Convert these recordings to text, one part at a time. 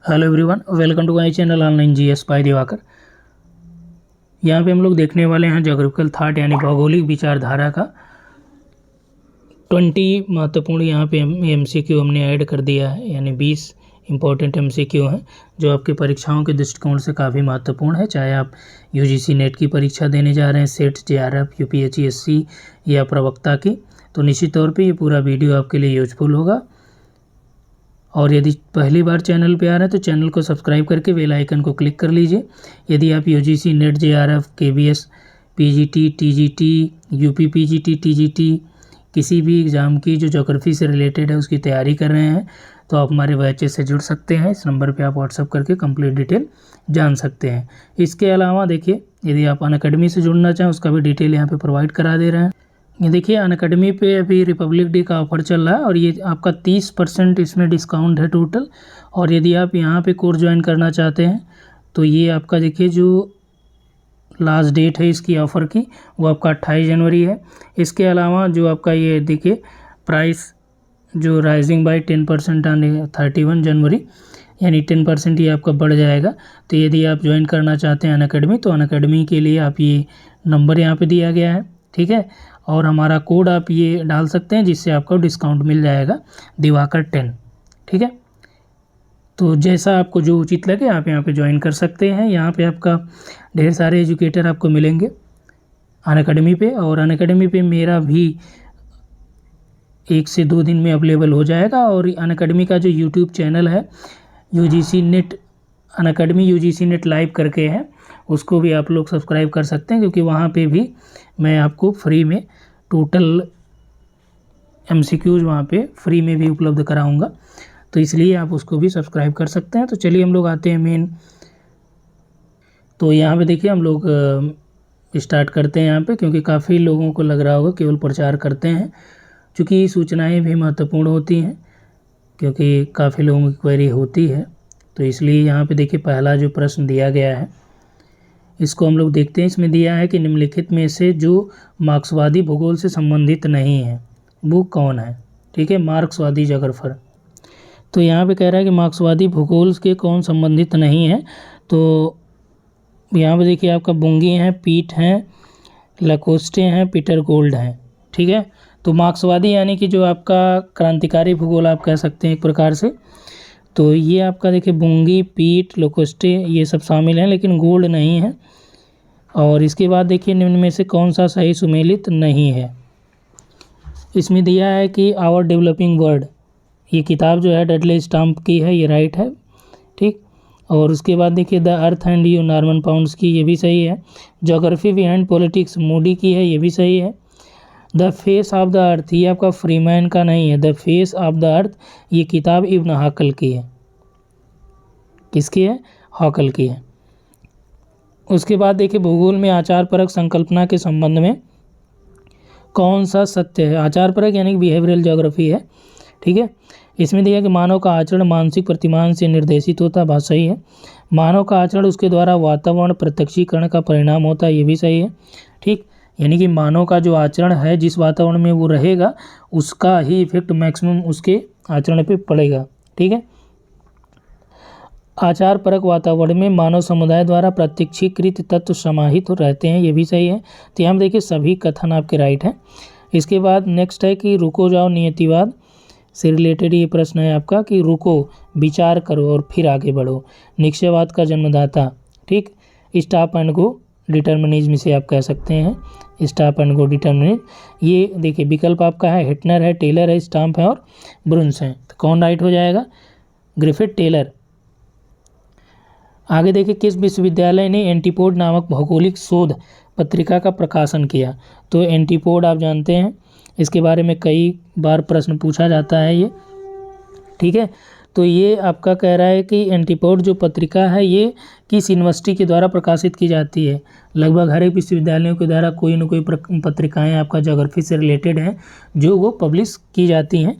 Hello everyone, welcome to my channel online GS by Diwakar. यहाँ पे हम लोग देखने वाले हैं ज्योग्राफिकल थॉट यानी भौगोलिक विचारधारा का 20 महत्वपूर्ण यहाँ पे एमसीक्यू हमने ऐड कर दिया है, यानी 20 इंपॉर्टेंट एमसीक्यू हैं जो आपकी परीक्षाओं के दृष्टिकोण से काफ़ी महत्वपूर्ण है। चाहे आप यूजीसी नेट की परीक्षा देने जा रहे हैं, सेट, जेआरएफ, यूपीएससी या प्रवक्ता की, तो निश्चित तौर पे ये पूरा वीडियो आपके लिए यूजफुल होगा। और यदि पहली बार चैनल पे आ रहे हैं तो चैनल को सब्सक्राइब करके बेल आइकन को क्लिक कर लीजिए। यदि आप UGC net, JRF, KBS, PGT, TGT, UP PGT, TGT किसी भी एग्ज़ाम की जो ज्योग्राफी से रिलेटेड है उसकी तैयारी कर रहे हैं तो आप हमारे बैचेस से जुड़ सकते हैं। इस नंबर पे आप व्हाट्सअप करके कंप्लीट डिटेल जान सकते हैं। इसके अलावा देखिए, यदि आप अनअकैडमी से जुड़ना चाहें उसका भी डिटेल यहाँ पे प्रोवाइड करा दे रहे हैं। ये देखिए, अनअकैडमी पे अभी रिपब्लिक डे का ऑफ़र चल रहा है और ये आपका 30% इसमें डिस्काउंट है टोटल। और यदि आप यहाँ पे कोर्स ज्वाइन करना चाहते हैं तो ये आपका देखिए जो लास्ट डेट है इसकी ऑफ़र की वो आपका 28 जनवरी है। इसके अलावा जो आपका ये देखिए प्राइस जो राइजिंग बाय 10% आने 31 जनवरी, यानी 10% ये आपका बढ़ जाएगा। तो यदि आप ज्वाइन करना चाहते हैं अनअकैडमी तो अनअकैडमी के लिए आप ये नंबर यहाँ पे दिया गया है, ठीक है। और हमारा कोड आप ये डाल सकते हैं जिससे आपको डिस्काउंट मिल जाएगा दिवाकर 10, ठीक है। तो जैसा आपको जो उचित लगे आप यहाँ पे ज्वाइन कर सकते हैं। यहाँ पे आपका ढेर सारे एजुकेटर आपको मिलेंगे अनअकैडमी पे, और अनअकैडमी पे मेरा भी 1 से 2 दिन में अवेलेबल हो जाएगा। और अनअकैडमी का जो यूट्यूब चैनल है UGC net Unacademy UGC net live करके है, उसको भी आप लोग सब्सक्राइब कर सकते हैं क्योंकि वहाँ पे भी मैं आपको फ्री में टोटल एमसीक्यूज़ वहाँ पे फ्री में भी उपलब्ध कराऊंगा, तो इसलिए आप उसको भी सब्सक्राइब कर सकते हैं। तो चलिए हम लोग आते हैं मेन। तो यहाँ पे देखिए हम लोग स्टार्ट करते हैं यहाँ पे, क्योंकि काफ़ी लोगों को लग रहा होगा केवल प्रचार करते हैं, क्योंकि सूचनाएँ भी महत्वपूर्ण होती हैं क्योंकि काफ़ी लोगों की क्वेरी होती है। तो इसलिए यहाँ पे देखिए पहला जो प्रश्न दिया गया है इसको हम लोग देखते हैं। इसमें दिया है कि निम्नलिखित में से जो मार्क्सवादी भूगोल से संबंधित नहीं है वो कौन है, ठीक है। मार्क्सवादी जोग्राफर, तो यहाँ पे कह रहा है कि मार्क्सवादी भूगोल के कौन संबंधित नहीं है। तो यहाँ पे देखिए आपका बुंगी हैं, पीट हैं, लकोस्टे हैं, पीटर गोल्ड हैं, ठीक है। तो मार्क्सवादी यानी कि जो आपका क्रांतिकारी भूगोल आप कह सकते हैं एक प्रकार से, तो ये आपका देखिए बुंगी, पीट, लोकोस्टे ये सब शामिल हैं, लेकिन गोल्ड नहीं है। और इसके बाद देखिए निम्न में से कौन सा सही सुमेलित नहीं है। इसमें दिया है कि आवर डेवलपिंग वर्ल्ड, ये किताब जो है डडले स्टैम्प की है, ये राइट है, ठीक। और उसके बाद देखिए the earth and you Norman pounds की, ये भी सही है। ज्योग्राफी बिहाइंड पॉलिटिक्स मूडी की है, ये भी सही है। The face of the earth, ये आपका फ्रीमैन का नहीं है। The face of the earth ये किताब इब्न हाकल की है। किसकी है? हाकल की है। उसके बाद देखिए भूगोल में आचार परक संकल्पना के संबंध में कौन सा सत्य है। आचार परक यानी कि बिहेवियरल ज्योग्राफी है, ठीक है। इसमें दिया कि मानव का आचरण मानसिक प्रतिमान से निर्देशित होता है, बात सही है। मानव का आचरण उसके द्वारा वातावरण प्रत्यक्षीकरण का परिणाम होता है, ये भी सही है, ठीक। यानी कि मानव का जो आचरण है जिस वातावरण में वो रहेगा उसका ही इफेक्ट मैक्सिमम उसके आचरण पे पड़ेगा, ठीक है। आचार परक वातावरण में मानव समुदाय द्वारा प्रत्यक्षीकृत तत्व समाहित रहते हैं, ये भी सही है। तो यहाँ देखिए सभी कथन आपके राइट हैं। इसके बाद नेक्स्ट है कि रुको जाओ नियतिवाद से रिलेटेड ये प्रश्न है आपका कि रुको, विचार करो और फिर आगे बढ़ो, निश्चयवाद का जन्मदाता, ठीक। स्टॉप एंड गो डिटर्मिनिज्म से आप कह सकते हैं, स्टॉप एंड गो डिटर्मिनिज्म। ये देखिए विकल्प आपका है हिटनर है, टेलर है, स्टाम्प है और ब्रुन्स है। तो कौन राइट हो जाएगा? Griffith Taylor. आगे देखिए किस विश्वविद्यालय ने एंटीपोड नामक भौगोलिक शोध पत्रिका का प्रकाशन किया। तो एंटीपोड आप जानते हैं, इसके बारे में कई बार प्रश्न पूछा जाता है ये, ठीक है। तो ये आपका कह रहा है कि एंटीपोड जो पत्रिका है ये किस यूनिवर्सिटी के द्वारा प्रकाशित की जाती है। लगभग हर एक विश्वविद्यालयों के द्वारा कोई ना कोई पत्रिकाएँ आपका ज्योग्राफी से रिलेटेड हैं जो वो पब्लिश की जाती हैं।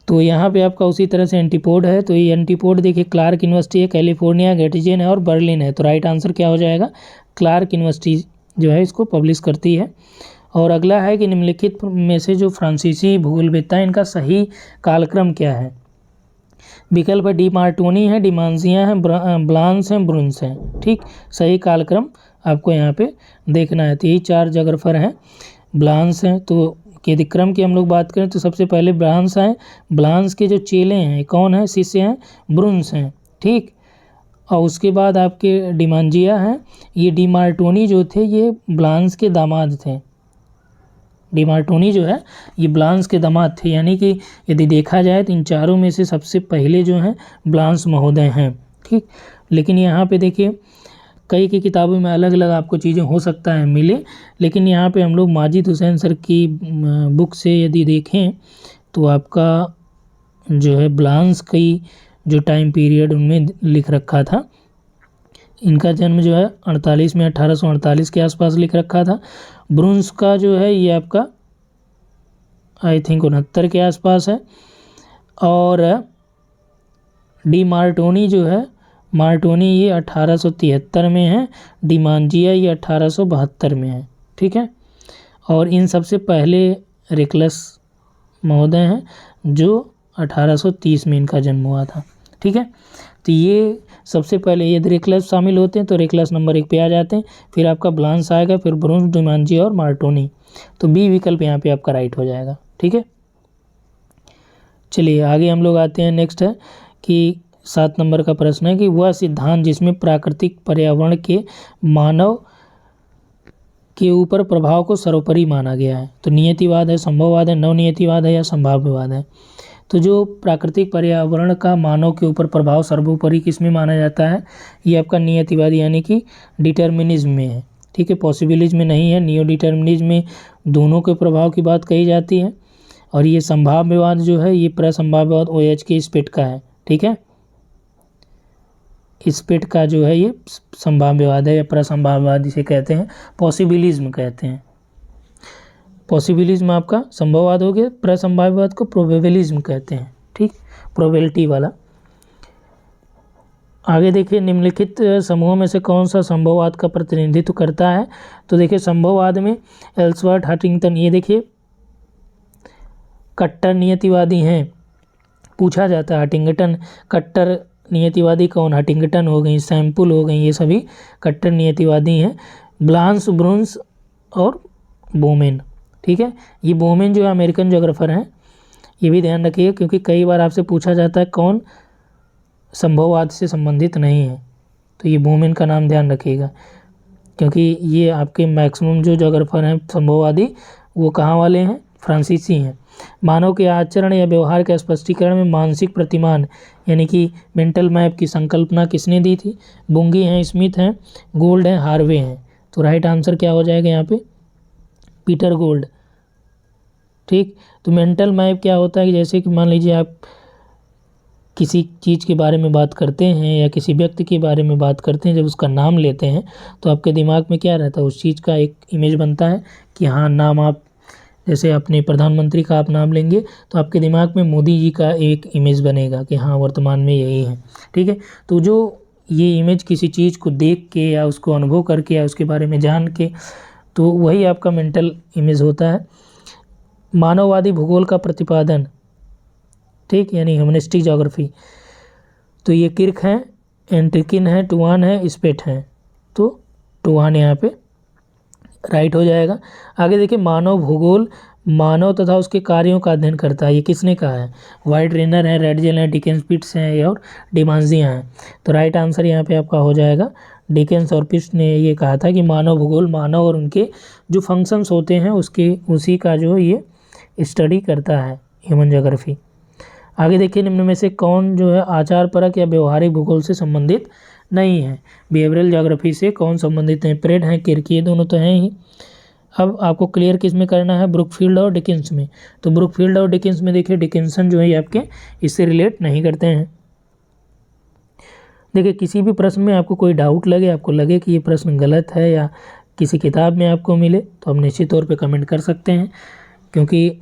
तो यहाँ पे आपका उसी तरह से एंटीपोड है। तो ये एंटीपोड देखिए क्लार्क यूनिवर्सिटी है, कैलिफोर्निया, गेटिजन है और बर्लिन है। तो राइट आंसर क्या हो जाएगा? क्लार्क यूनिवर्सिटी जो है इसको पब्लिश करती है। और अगला है कि निम्नलिखित में से जो फ्रांसीसी भूगोलवेत्ता इनका सही कालक्रम क्या है। विकल्प है डी मार्टोनी है, डिमांजिया है, ब्लांस है, ब्रुन्स है। ठीक, सही कालक्रम आपको यहाँ पे देखना है। तो यही 4 जोग्राफर हैं। ब्लांस हैं, तो यदि क्रम की हम लोग बात करें तो सबसे पहले ब्लांस हैं। ब्लांस के जो चेले हैं कौन हैं, शिष्य हैं, ब्रुन्स हैं। ठीक, और उसके बाद आपके डिमांजिया हैं। ये डी मार्टोनी जो थे ये ब्लांस के दामाद थे। डी मार्टोनी जो है ये ब्लांस के दामाद थे, यानी कि यदि देखा जाए तो इन चारों में से सबसे पहले जो हैं ब्लांस महोदय हैं। ठीक, लेकिन यहाँ पे देखिए कई की किताबों में अलग अलग आपको चीज़ें हो सकता है मिले, लेकिन यहाँ पे हम लोग माजिद हुसैन सर की बुक से यदि देखें तो आपका जो है ब्लांस की जो टाइम पीरियड उनमें लिख रखा था। इनका जन्म जो है 48 में 1848 के आसपास लिख रखा था। ब्रुन्स का जो है ये आपका आई थिंक 69 के आसपास है। और डी मार्टोनी जो है, मार्टोनी ये 1873 में है। डिमांजिया ये 1872 में है। ठीक है, और इन सबसे पहले रेकलस महोदय हैं जो 1830 में इनका जन्म हुआ था। ठीक है, तो ये सबसे पहले यदि रेकलस शामिल होते हैं तो रेकलस नंबर 1 पे आ जाते हैं, फिर आपका ब्लांस आएगा, फिर ब्रुन्स, डिमांजिया और मार्टोनी। तो बी विकल्प यहाँ पे आपका राइट हो जाएगा। ठीक है, चलिए आगे हम लोग आते हैं। नेक्स्ट है कि 7 नंबर का प्रश्न है कि वह सिद्धांत जिसमें प्राकृतिक पर्यावरण के मानव के ऊपर प्रभाव को सर्वोपरि माना गया है। तो नियतिवाद है, संभववाद है, नवनियतिवाद है या संभाव्यवाद है। तो जो प्राकृतिक पर्यावरण का मानव के ऊपर प्रभाव सर्वोपरि किस में माना जाता है, ये आपका नियतिवाद यानी कि डिटर्मिनिज्म में है। ठीक है, पॉसिबिलिज्म में नहीं है। नियो डिटर्मिनिज्म में दोनों के प्रभाव की बात कही जाती है। और ये संभाव्यवाद जो है ये प्रसंभाव्यवाद OH के स्पिट का है। ठीक है, स्पिट का जो है ये संभाव्यवाद है या प्रसंभाव्यवाद इसे कहते हैं, पॉसिबिलिज्म कहते हैं। पॉसिबिलिज्म आपका संभववाद हो गया, प्रसंभाव्यवाद को प्रोबेबिलिज्म कहते हैं। ठीक, प्रोबेबिलिटी वाला। आगे देखिए निम्नलिखित समूहों में से कौन सा संभववाद का प्रतिनिधित्व करता है। तो देखिए संभववाद में एल्सवर्थ, हंटिंगटन, ये देखिए कट्टर नियतिवादी हैं। पूछा जाता है हंटिंगटन कट्टर नियतिवादी कौन, हंटिंगटन हो गई, सैंपल हो गई, ये सभी कट्टर नियतिवादी हैं। ब्लांस, ब्रुन्स और बोमेन। ठीक है, ये बोमेन जो है अमेरिकन जोग्राफर हैं, ये भी ध्यान रखिए क्योंकि कई बार आपसे पूछा जाता है कौन संभववाद से संबंधित नहीं है। तो ये बोमेन का नाम ध्यान रखिएगा क्योंकि ये आपके मैक्सिमम जो जोग्राफर हैं संभववादी वो कहाँ वाले हैं, फ्रांसीसी हैं। मानव के आचरण या व्यवहार के स्पष्टीकरण में मानसिक प्रतिमान यानी कि मेंटल मैप की संकल्पना किसने दी थी। बुंगी हैं, स्मिथ हैं, गोल्ड हैं, हार्वे हैं। तो राइट आंसर क्या हो जाएगा यहाँ पे, पीटर गोल्ड। ठीक, तो मेंटल मैप क्या होता है कि जैसे कि मान लीजिए आप किसी चीज़ के बारे में बात करते हैं या किसी व्यक्ति के बारे में बात करते हैं, जब उसका नाम लेते हैं तो आपके दिमाग में क्या रहता है, उस चीज़ का एक इमेज बनता है कि हाँ नाम, आप जैसे अपने प्रधानमंत्री का आप नाम लेंगे तो आपके दिमाग में मोदी जी का एक इमेज बनेगा कि हाँ वर्तमान में यही है। ठीक है, तो जो ये इमेज किसी चीज़ को देख के या उसको अनुभव करके या उसके बारे में जान के, तो वही आपका मेंटल इमेज होता है। मानववादी भूगोल का प्रतिपादन, ठीक, यानी ह्यूमनिस्टिक ज्योग्राफी, तो ये किर्क हैं, एंट्रिकिन है, टुआन है, स्पेट हैं। तो टुआन यहाँ पे राइट हो जाएगा। आगे देखिए मानव भूगोल मानव तथा उसके कार्यों का अध्ययन करता है, ये किसने कहा है, वाइट रेनर है, रेडजेल है, डिकेंस पिट्स हैं और डिमांजिया हैं। तो राइट आंसर यहाँ पे आपका हो जाएगा डिकेंस और पिट्स ने ये कहा था कि मानव भूगोल मानव और उनके जो फंक्शंस होते हैं उसी का जो ये स्टडी करता है, ह्यूमन ज्योग्राफी। आगे देखिए निम्न में से कौन जो है आचार परक या व्यवहारिक भूगोल से संबंधित नहीं है। बिहेवियरल ज्योग्राफी से कौन संबंधित है, प्रेड हैं, किर्क, ये दोनों तो हैं ही। अब आपको क्लियर किस में करना है, ब्रुकफील्ड और डिकिंस में। तो ब्रुकफील्ड और डिकिंस में देखिए डिकिंसन जो है ये आपके इससे रिलेट नहीं करते हैं। देखिए किसी भी प्रश्न में आपको कोई डाउट लगे, आपको लगे कि ये प्रश्न गलत है या किसी किताब में आपको मिले, तो आप निश्चित तौर पे कमेंट कर सकते हैं क्योंकि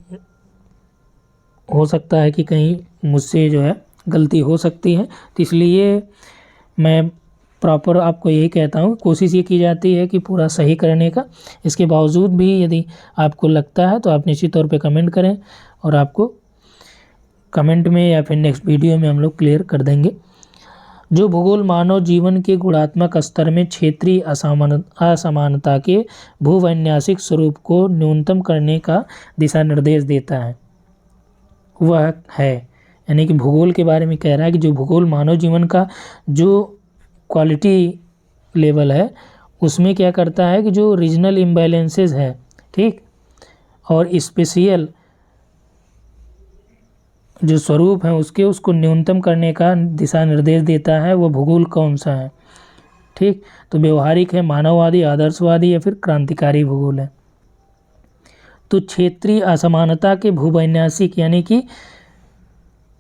हो सकता है कि कहीं मुझसे जो है गलती हो सकती है। तो इसलिए मैं प्रॉपर आपको यही कहता हूँ, कोशिश ये की जाती है कि पूरा सही करने का। इसके बावजूद भी यदि आपको लगता है तो आप निश्चित तौर पे कमेंट करें और आपको कमेंट में या फिर नेक्स्ट वीडियो में हम लोग क्लियर कर देंगे। जो भूगोल मानव जीवन के गुणात्मक स्तर में क्षेत्रीय असमानता के भूवैन्यासिक स्वरूप को न्यूनतम करने का दिशा निर्देश देता है वह है, यानी कि भूगोल के बारे में कह रहा है कि जो भूगोल मानव जीवन का जो क्वालिटी लेवल है उसमें क्या करता है कि जो रीजनल इम्बैलेंसेस है, ठीक, और स्पेशियल जो स्वरूप है उसको न्यूनतम करने का दिशा निर्देश देता है। वो भूगोल कौन सा है, ठीक, तो व्यवहारिक है, मानववादी, आदर्शवादी या फिर क्रांतिकारी भूगोल है। तो क्षेत्रीय असमानता के भूवैन्यासिक यानी कि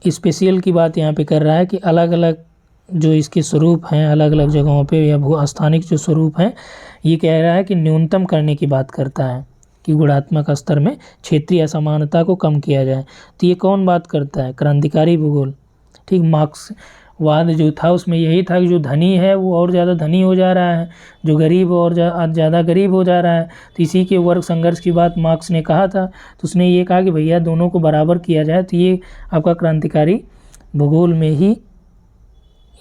स्पेशियल की बात यहाँ पे कर रहा है कि अलग अलग जो इसके स्वरूप हैं अलग अलग जगहों पे या भू स्थानिक जो स्वरूप हैं, ये कह रहा है कि न्यूनतम करने की बात करता है कि गुणात्मक स्तर में क्षेत्रीय असमानता को कम किया जाए। तो ये कौन बात करता है? क्रांतिकारी भूगोल, ठीक। मार्क्सवाद जो था उसमें यही था कि जो धनी है वो और ज़्यादा धनी हो जा रहा है, जो गरीब और ज़्यादा गरीब हो जा रहा है। तो इसी के वर्ग संघर्ष की बात मार्क्स ने कहा था, तो उसने ये कहा कि भैया दोनों को बराबर किया जाए। तो ये आपका क्रांतिकारी भूगोल में ही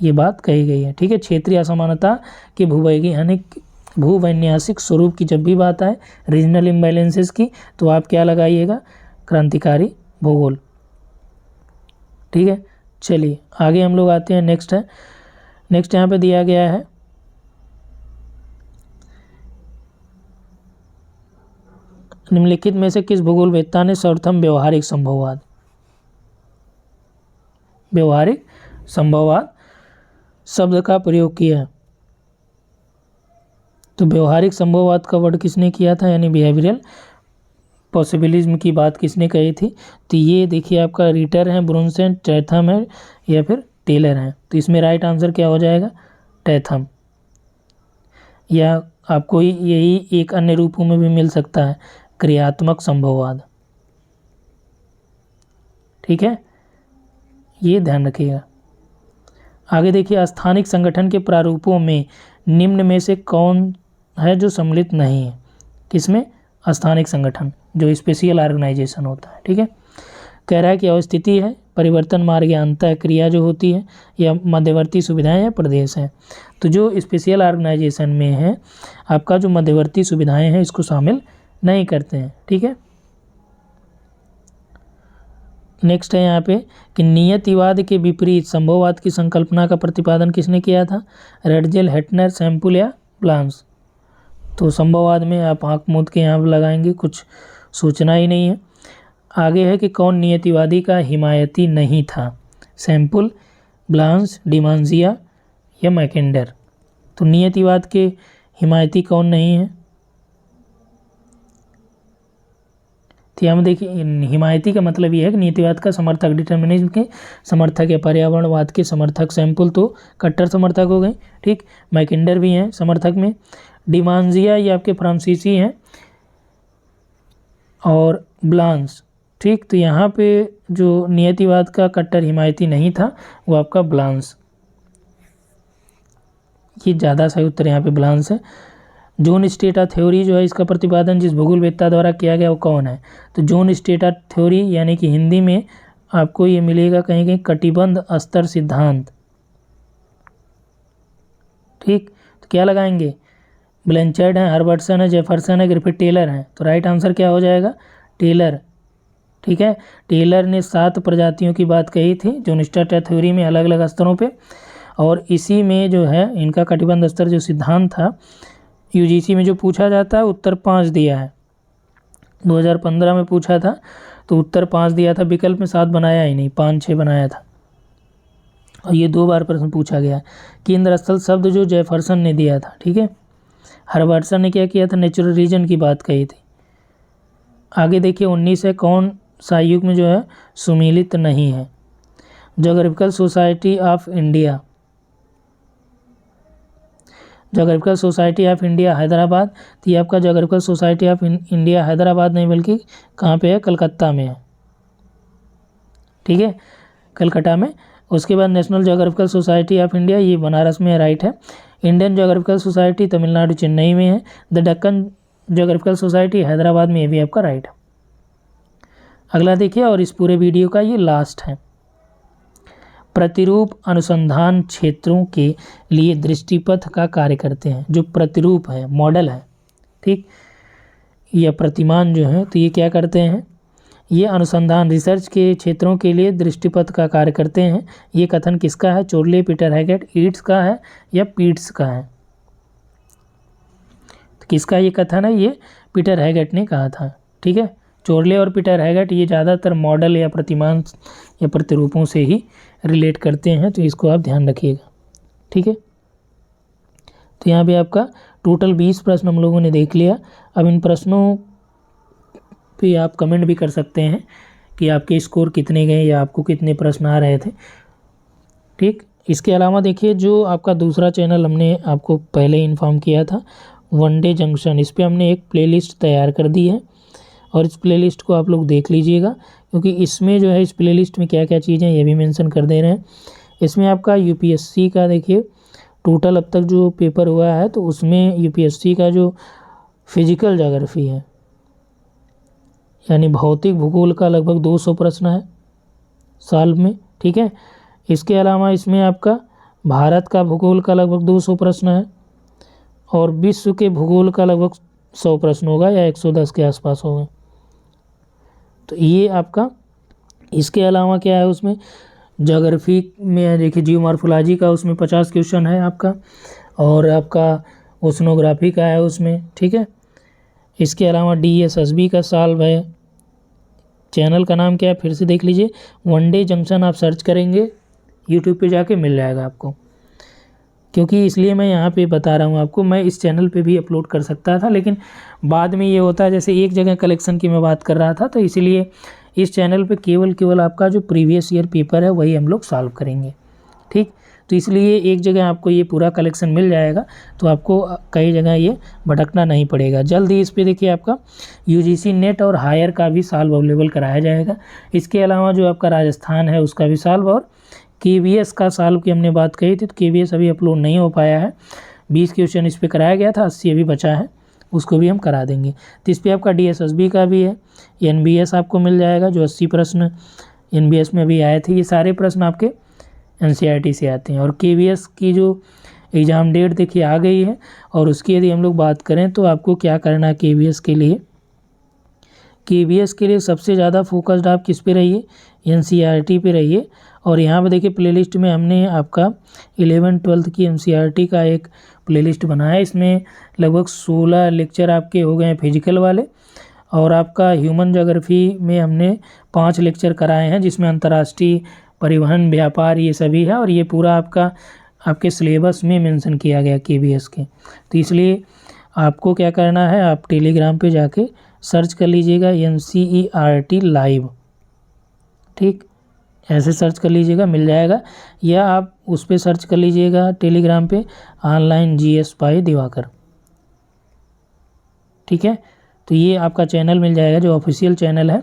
ये बात कही गई है, ठीक है। क्षेत्रीय असमानता के भूवैन्यासिक स्वरूप की जब भी बात आए, रीजनल इम्बैलेंसेस की, तो आप क्या लगाइएगा? क्रांतिकारी भूगोल, ठीक है। चलिए आगे हम लोग आते हैं। नेक्स्ट यहाँ पे दिया गया है निम्नलिखित में से किस भूगोलवेत्ता ने सर्वप्रथम व्यवहारिक संभववाद शब्द का प्रयोग किया? तो व्यवहारिक संभववाद का वर्ड किसने किया था, यानी बिहेवियरल पॉसिबिलिज्म की बात किसने कही थी? तो ये देखिए आपका रीटर है, ब्रुनसन, टैथम है या फिर टेलर है। तो इसमें राइट आंसर क्या हो जाएगा? टैथम। या आपको यही एक अन्य रूपों में भी मिल सकता है, क्रियात्मक संभववाद, ठीक है, ये ध्यान रखिएगा। आगे देखिए, स्थानिक संगठन के प्रारूपों में निम्न में से कौन है जो सम्मिलित नहीं है? किसमें? स्थानिक संगठन, जो स्पेशल ऑर्गेनाइजेशन होता है, ठीक है। कह रहा है कि अवस्थिति है, परिवर्तन मार्ग या अंतः क्रिया जो होती है, या मध्यवर्ती सुविधाएं या प्रदेश है। तो जो स्पेशल ऑर्गेनाइजेशन में है आपका जो मध्यवर्ती सुविधाएं हैं इसको शामिल नहीं करते हैं, ठीक है। नेक्स्ट है यहाँ पे कि नियतिवाद के विपरीत संभववाद की संकल्पना का प्रतिपादन किसने किया था? रेडजेल, हेटनर, सैम्पुल या ब्लांस। तो संभववाद में आप आँख मूंद के यहाँ लगाएंगे, कुछ सोचना ही नहीं है। आगे है कि कौन नियतिवादी का हिमायती नहीं था? सैम्पुल, ब्लांस, डिमांजिया या मैकेंडर। तो नियतिवाद के हिमायती कौन नहीं है? तो हम देखिए, हिमायती का मतलब ये है कि नीतिवाद का समर्थक, डिटर्मिनिज्म के समर्थक या पर्यावरणवाद के समर्थक। सैम्पुल तो कट्टर समर्थक हो गए, ठीक। मैकेंडर भी हैं समर्थक में। डिमांजिया ये आपके फ्रांसीसी हैं, और ब्लांस, ठीक। तो यहाँ पे जो नियतिवाद का कट्टर हिमायती नहीं था वो आपका ब्लांस, ये ज़्यादा सही उत्तर यहाँ पे ब्लांस है। जोन स्टेटा थ्योरी जो है इसका प्रतिपादन जिस भूगोलवेत्ता द्वारा किया गया वो कौन है? तो जोन स्टेटा थ्योरी यानी कि हिंदी में आपको ये मिलेगा कहीं कहीं कटिबंध स्तर सिद्धांत, ठीक। तो क्या लगाएंगे? ब्लैंचर्ड है, हर्बर्टसन है, जेफरसन है, ग्रिफिथ, टेलर है। तो राइट आंसर क्या हो जाएगा? टेलर, ठीक है। टेलर ने 7 प्रजातियों की बात कही थी जोन स्टेटा थ्योरी में अलग अलग स्तरों पे, और इसी में जो है इनका कटिबंध स्तर जो सिद्धांत था यूजीसी में जो पूछा जाता है उत्तर 5 दिया है। 2015 में पूछा था तो उत्तर 5 दिया था, विकल्प में 7 बनाया ही नहीं, 5-6 बनाया था, और ये 2 बार प्रश्न पूछा गया। केंद्र स्थल शब्द जो जेफरसन ने दिया था, ठीक है। हर्बर्टसन ने क्या किया था? नेचुरल रीजन की बात कही थी। आगे देखिए 19 है, कौन सा युग में जो है सुमेलित नहीं है? Geographical society of India, geographical society of India Hyderabad. तो ये आपका geographical society of India Hyderabad नहीं बल्कि कहाँ पे है? कलकत्ता में है, ठीक है, कलकत्ता में। उसके बाद national geographical society of India ये बनारस में है, राइट है। Indian geographical society Tamil Nadu Chennai में है। The Deccan geographical society Hyderabad में, ये भी आपका राइट है। अगला देखिए, और इस पूरे वीडियो का ये लास्ट है। प्रतिरूप अनुसंधान क्षेत्रों के लिए दृष्टिपथ का कार्य करते हैं। जो प्रतिरूप है, मॉडल है, ठीक, या प्रतिमान जो है, तो ये क्या करते हैं, ये अनुसंधान रिसर्च के क्षेत्रों के लिए दृष्टिपथ का कार्य करते हैं। ये कथन किसका है? चोरले, पीटर हैगेट, ईट्स का है या पीट्स का है? तो किसका ये कथन है? ये पीटर हैगेट ने कहा था, ठीक है। चोरले और पीटर हैगेट ये ज़्यादातर मॉडल या प्रतिमान या प्रतिरूपों से ही रिलेट करते हैं, तो इसको आप ध्यान रखिएगा, ठीक है। तो यहाँ पे आपका टोटल 20 प्रश्न हम लोगों ने देख लिया। अब इन प्रश्नों पे आप कमेंट भी कर सकते हैं कि आपके स्कोर कितने गए या आपको कितने प्रश्न आ रहे थे, ठीक। इसके अलावा देखिए, जो आपका दूसरा चैनल हमने आपको पहले इन्फॉर्म किया था, वनडे जंक्शन, इस पर हमने एक प्लेलिस्ट तैयार कर दी है और इस प्लेलिस्ट को आप लोग देख लीजिएगा, क्योंकि इसमें जो है, इस प्लेलिस्ट में क्या क्या चीज़ें ये भी मेंशन कर दे रहे हैं। इसमें आपका यूपीएससी का देखिए टोटल अब तक जो पेपर हुआ है, तो उसमें यूपीएससी का जो फिजिकल ज्योग्राफी है, यानी भौतिक भूगोल का लगभग 200 प्रश्न है साल में, ठीक है। इसके अलावा इसमें आपका भारत का भूगोल का लगभग 200 प्रश्न है और विश्व के भूगोल का लगभग 100 प्रश्न होगा या 110 के आसपास होगा। तो ये आपका, इसके अलावा क्या है, उसमें ज्योग्राफी में देखिए जियोमॉर्फोलॉजी का उसमें 50 क्वेश्चन है आपका, और आपका ओशनोग्राफी का है उसमें, ठीक है। इसके अलावा डीएसएसबी का सॉल्व है। चैनल का नाम क्या है, फिर से देख लीजिए, वनडे जंक्शन आप सर्च करेंगे यूट्यूब पे जाके मिल जाएगा आपको। क्योंकि इसलिए मैं यहाँ पे बता रहा हूँ आपको, मैं इस चैनल पे भी अपलोड कर सकता था, लेकिन बाद में ये होता है, जैसे एक जगह कलेक्शन की मैं बात कर रहा था, तो इसीलिए इस चैनल पे केवल आपका जो प्रीवियस ईयर पेपर है वही हम लोग सॉल्व करेंगे, ठीक। तो इसलिए एक जगह आपको ये पूरा कलेक्शन मिल जाएगा, तो आपको कई जगह ये भटकना नहीं पड़ेगा। जल्द ही इस पर देखिए आपका यूजीसी नेट और हायर का भी सॉल्व अवेलेबल कराया जाएगा। इसके अलावा जो आपका राजस्थान है उसका भी सॉल्व, और केवीएस का सॉल्व की हमने बात कही थी, तो केवीएस अभी अपलोड नहीं हो पाया है। 20 क्वेश्चन इस पर कराया गया था, 80 अभी बचा है, उसको भी हम करा देंगे। तो इस पर आपका डीएसएसबी का भी है, एनबीएस आपको मिल जाएगा, जो 80 प्रश्न एनबीएस में भी आए थे। ये सारे प्रश्न आपके एनसीईआरटी से आते हैं। और केवीएस की जो एग्ज़ाम डेट देखिए आ गई है, और उसकी यदि हम लोग बात करें तो आपको क्या करना है केवीएस के लिए। केवीएस के लिए सबसे ज़्यादा फोकस्ड आप किस पे रहिए, एनसीईआरटी पे रहिए। और यहाँ पे देखिए प्लेलिस्ट में हमने आपका 11th-12th की एनसीईआरटी का एक प्लेलिस्ट बनाया है। इसमें लगभग 16 लेक्चर आपके हो गए हैं फिजिकल वाले, और आपका ह्यूमन ज्योग्राफी में हमने 5 लेक्चर कराए हैं, जिसमें अंतर्राष्ट्रीय परिवहन, व्यापार, ये सभी है। और ये पूरा आपके सिलेबस में मेंशन किया गया केवीएस के। तो इसलिए आपको क्या करना है, आप टेलीग्राम पे जाके सर्च कर लीजिएगा एनसीईआरटी लाइव, ठीक, ऐसे सर्च कर लीजिएगा, मिल जाएगा। या आप उस पर सर्च कर लीजिएगा टेलीग्राम पे, ऑनलाइन जीएस बाय दिवाकर, ठीक है। तो ये आपका चैनल मिल जाएगा, जो ऑफिशियल चैनल है,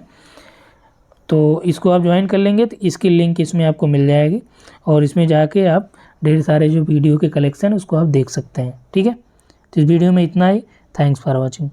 तो इसको आप ज्वाइन कर लेंगे तो इसकी लिंक इसमें आपको मिल जाएगी, और इसमें जाके आप ढेर सारे जो वीडियो के कलेक्शन उसको आप देख सकते हैं, ठीक है। तो इस वीडियो में इतना ही। Thanks for watching.